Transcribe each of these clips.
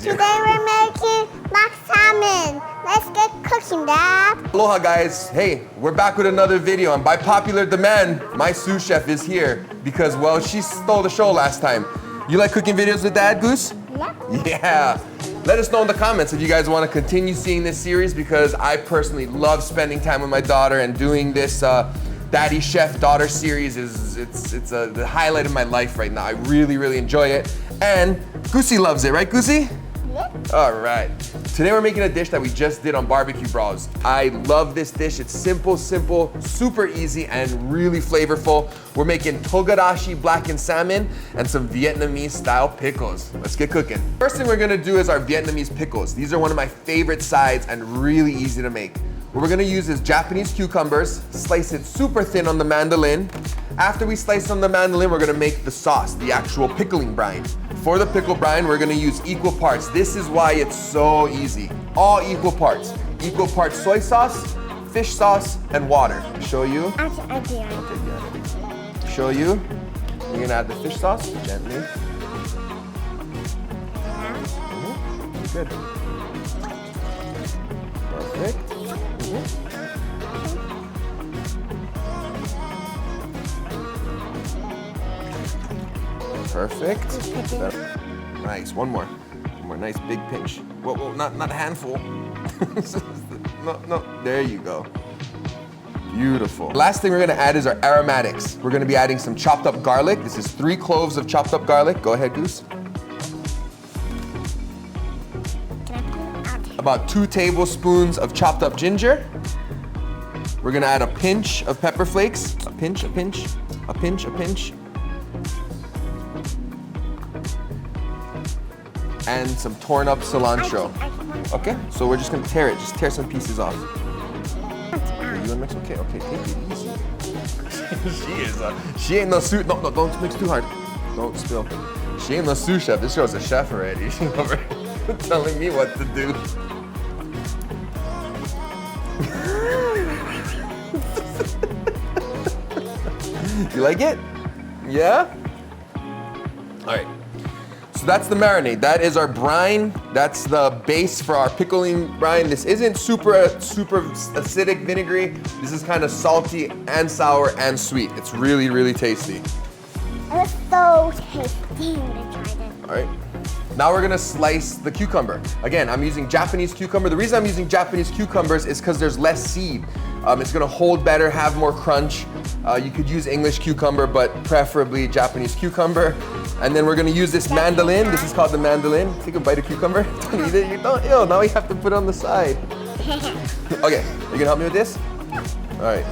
Today we're making mock salmon. Let's get cooking, Dad. Aloha guys, hey, we're back with another video, and by popular demand, my sous chef is here because, well, she stole the show last time. You like cooking videos with Dad, Goose? Yeah. Yeah. Let us know in the comments if you guys want to continue seeing this series, because I personally love spending time with my daughter, and doing this Daddy Chef Daughter series is the highlight of my life right now. I really enjoy it, and Goosey loves it, right, Goosey? Yeah. All right. Today we're making a dish that we just did on Barbecue Bros. I love this dish. It's simple, super easy, and really flavorful. We're making Togarashi blackened salmon and some Vietnamese-style pickles. Let's get cooking. First thing we're gonna do is our Vietnamese pickles. These are one of my favorite sides and really easy to make. What we're gonna use is Japanese cucumbers, slice it super thin on the mandolin. After we slice on the mandolin, we're gonna make the sauce, the actual pickling brine. For the pickle brine, we're gonna use equal parts. This is why it's so easy. All equal parts. Equal parts soy sauce, fish sauce, and water. Show you. Okay. Show you. You're gonna add the fish sauce gently. Good. Perfect. Perfect. Nice. One more. Nice big pinch. Whoa, not a handful. No. There you go. Beautiful. Last thing we're gonna add is our aromatics. We're gonna be adding some chopped up garlic. This is 3 cloves of chopped up garlic. Go ahead, Goose. About 2 tablespoons of chopped up ginger. We're gonna add a pinch of pepper flakes. A pinch. And some torn up cilantro. Okay, so we're just gonna tear it. Just tear some pieces off. Okay, you wanna mix? Okay, take it easy. She ain't no sous. No, don't mix too hard. Don't spill. She ain't no sous chef. This girl's a chef already. She's over telling me what to do. You like it? Yeah? All right. So that's the marinade. That is our brine. That's the base for our pickling brine. This isn't super acidic, vinegary. This is kind of salty and sour and sweet. It's really tasty. It's so tasty. I'm gonna try this. All right. Now we're gonna slice the cucumber. Again, I'm using Japanese cucumber. The reason I'm using Japanese cucumbers is because there's less seed. It's gonna hold better, have more crunch. You could use English cucumber, but preferably Japanese cucumber. And then we're gonna use this mandolin. This is called the mandolin. Take a bite of cucumber. Don't eat it. You don't. Ew, now we have to put it on the side. Okay, you gonna help me with this? All right.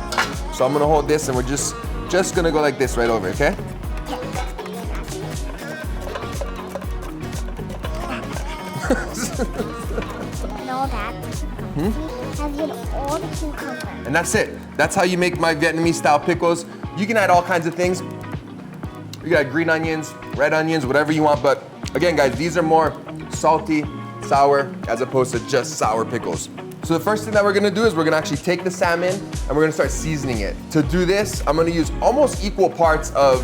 So I'm gonna hold this, and we're just gonna go like this right over, okay? No, Dad. Have you all the cucumber? And that's it. That's how you make my Vietnamese-style pickles. You can add all kinds of things. You got green onions, red onions, whatever you want. But again, guys, these are more salty, sour, as opposed to just sour pickles. So the first thing that we're gonna do is we're gonna actually take the salmon and we're gonna start seasoning it. To do this, I'm gonna use almost equal parts of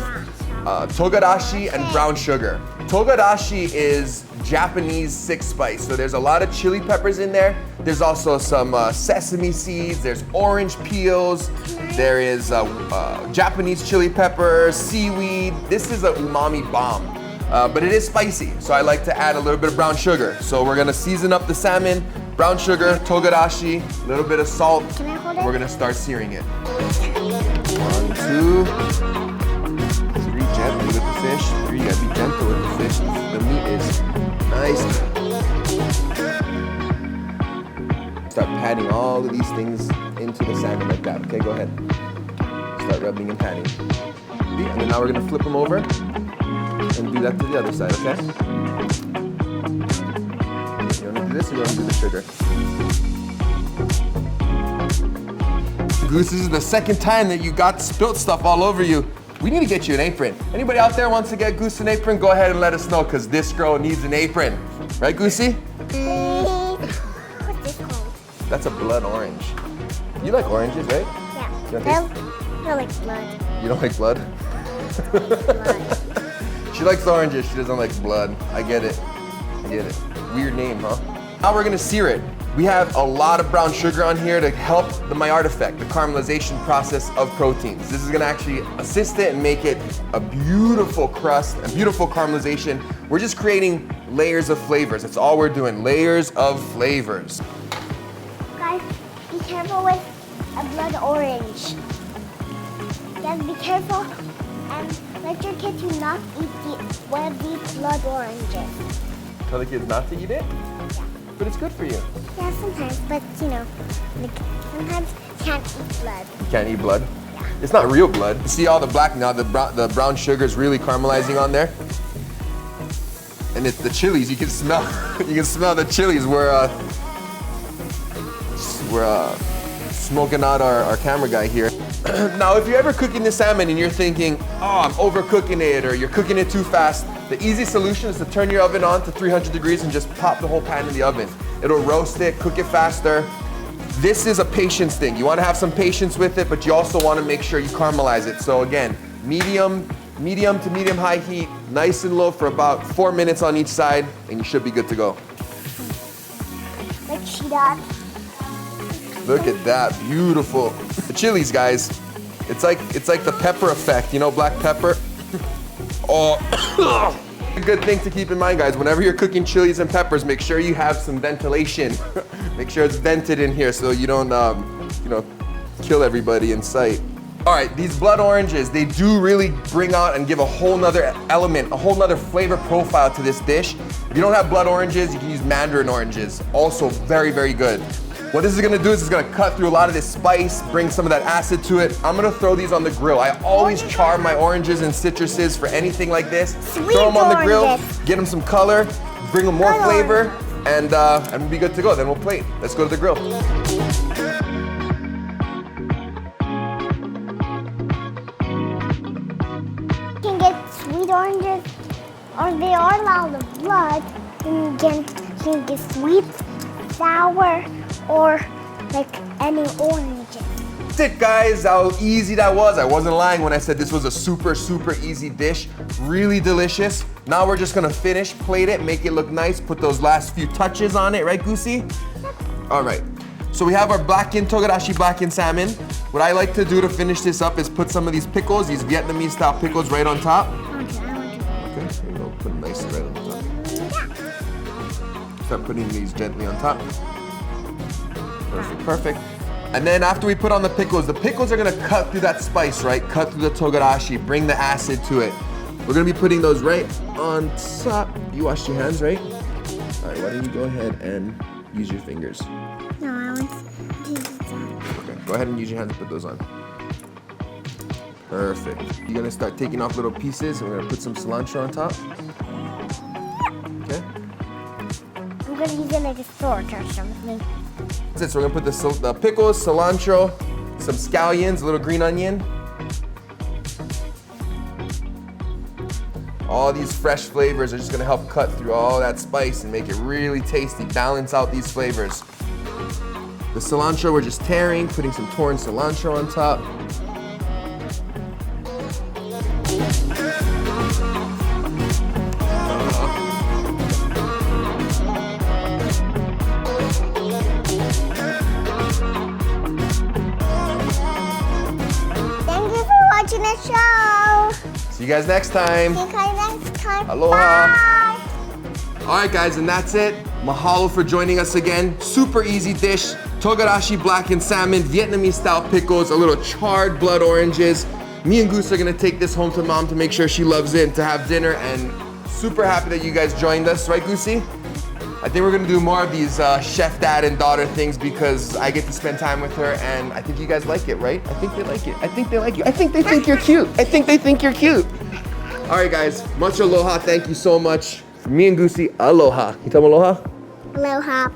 Togarashi and brown sugar. Togarashi is Japanese 6-spice, so there's a lot of chili peppers in there. There's also some sesame seeds, there's orange peels, there is Japanese chili pepper, seaweed. This is a umami bomb, but it is spicy, so I like to add a little bit of brown sugar. So we're gonna season up the salmon, brown sugar, Togarashi, a little bit of salt. Can I hold it? We're gonna start searing it. 1, 2, 3, gently with the fish. 3, you gotta be gentle with the fish. The meat is nice. Start patting all of these things into the salmon like that. Okay, go ahead. Start rubbing and patting. And then now we're gonna flip them over and do that to the other side, okay? You wanna do this or you wanna do the sugar? Goose, this is the second time that you got spilt stuff all over you. We need to get you an apron. Anybody out there wants to get Goose an apron, go ahead and let us know, because this girl needs an apron. Right, Goosey? What's this called? That's a blood orange. You like oranges, right? Yeah. You don't I taste- like blood. You don't like blood? Blood. She likes oranges, she doesn't like blood. I get it. Weird name, huh? Now we're gonna sear it. We have a lot of brown sugar on here to help the Maillard effect, the caramelization process of proteins. This is gonna actually assist it and make it a beautiful crust, a beautiful caramelization. We're just creating layers of flavors. That's all we're doing, layers of flavors. Guys, be careful with a blood orange. Guys, be careful and let your kids not eat one of these blood oranges. Tell the kids not to eat it? Yeah. But it's good for you. Yeah, sometimes, but you know, like, sometimes you can't eat blood. You can't eat blood? Yeah. It's not real blood. You see all the black now, the brown sugar is really caramelizing on there. And it's the chilies, you can smell, you can smell the chilies. We're smoking out our camera guy here. Now, if you're ever cooking the salmon and you're thinking, oh, I'm overcooking it, or you're cooking it too fast, the easy solution is to turn your oven on to 300 degrees and just pop the whole pan in the oven. It'll roast it, cook it faster. This is a patience thing. You wanna have some patience with it, but you also wanna make sure you caramelize it. So again, medium to medium high heat, nice and low for about 4 minutes on each side, and you should be good to go. Like cheetah. Look at that, beautiful. The chilies, guys, it's like the pepper effect, you know, black pepper. Oh, a good thing to keep in mind, guys, whenever you're cooking chilies and peppers, make sure you have some ventilation. Make sure it's vented in here so you don't, you know, kill everybody in sight. All right, these blood oranges, they do really bring out and give a whole nother element, a whole nother flavor profile to this dish. If you don't have blood oranges, you can use mandarin oranges. Also very, very good. What this is gonna do is it's gonna cut through a lot of this spice, bring some of that acid to it. I'm gonna throw these on the grill. I always char my oranges and citruses for anything like this. Sweet throw them on the grill, oranges. get them some color, bring them more flavor, and we'll be good to go. Then we'll plate. Let's go to the grill. You can get sweet oranges, or they are out of blood. You can get sweet, sour, or like any oranges. That's it, guys. How easy that was. I wasn't lying when I said this was a super, super easy dish. Really delicious. Now we're just gonna finish, plate it, make it look nice, put those last few touches on it, right, Goosey? All right. So we have our blackened Togarashi blackened salmon. What I like to do to finish this up is put some of these pickles, these Vietnamese-style pickles, right on top. Okay, there you go. Put them nice right on top. Start putting these gently on top. Perfect, perfect. And then after we put on the pickles are gonna cut through that spice, right? Cut through the Togarashi, bring the acid to it. We're gonna be putting those right on top. You washed your hands, right? All right, why don't you go ahead and use your fingers. No, I want to use that. Okay, go ahead and use your hands to put those on. Perfect. You're gonna start taking off little pieces, and we're gonna put some cilantro on top. Okay. I'm gonna use it like a sword or something. That's it. So we're gonna put the pickles, cilantro, some scallions, a little green onion. All these fresh flavors are just gonna help cut through all that spice and make it really tasty, balance out these flavors. The cilantro we're just tearing, putting some torn cilantro on top. Thank you for watching the show. See you guys next time. See you guys next time. Aloha. Bye. All right, guys, and that's it. Mahalo for joining us again. Super easy dish. Togarashi blackened salmon, Vietnamese-style pickles, a little charred blood oranges. Me and Goose are gonna take this home to mom to make sure she loves it and to have dinner, and super happy that you guys joined us, right, Goosey? I think we're gonna do more of these chef dad and daughter things because I get to spend time with her, and I think you guys like it, right? I think they like it. I think they like you. I think they think you're cute. I think they think you're cute. All right, guys, much aloha. Thank you so much. For me and Goosey, aloha. You tell them aloha? Aloha.